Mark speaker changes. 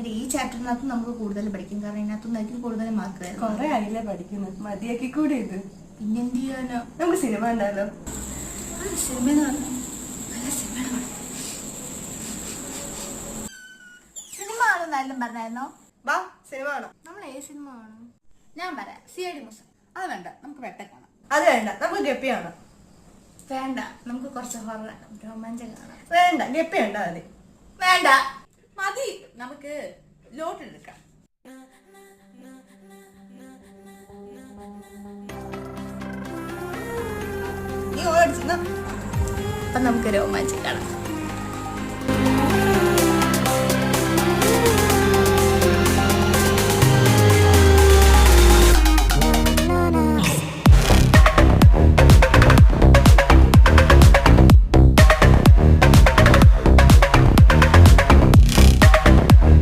Speaker 1: ഈ ചാപ്റ്ററിനകത്ത് നമുക്ക് കൂടുതൽ പഠിക്കും, കാരണം ഇതിനകത്തുനിന്നായിരിക്കും കൂടുതൽ മാർക്ക്.
Speaker 2: കൊറേ ആയില്ലേ പഠിക്കുന്നത്, മതിയാക്കി കൂടി ഇത്.
Speaker 1: പിന്നെ എന്ത് ചെയ്യാനോ?
Speaker 2: നമുക്ക് സിനിമ ഉണ്ടല്ലോ.
Speaker 1: സിനിമ എന്ന് പറഞ്ഞു നല്ല സിനിമ കാണുന്നാലും പറഞ്ഞായിരുന്നോ?
Speaker 2: വാ സിനിമ കാണാം.
Speaker 1: നമ്മൾ ഏത് സിനിമ കാണും? ഞാൻ പറയാം, CID മൂസ. അത് വേണ്ട, നമുക്ക് വെട്ട കാണാം.
Speaker 2: അത് വേണ്ട, നമുക്ക് ഗപ്പി കാണാം.
Speaker 1: വേണ്ട, നമുക്ക് കുറച്ച് ഹൊറർ രോമാഞ്ചം കാണാം.
Speaker 2: വേണ്ട, ഗപ്പി ഉണ്ടോ? മതി.
Speaker 1: വേണ്ട മതി, നമുക്ക് ലോട്ട് എടുക്കാം.
Speaker 2: നീ ഓടിച്ചു.
Speaker 1: അപ്പൊ നമുക്ക് രോമാഞ്ചം കാണാം.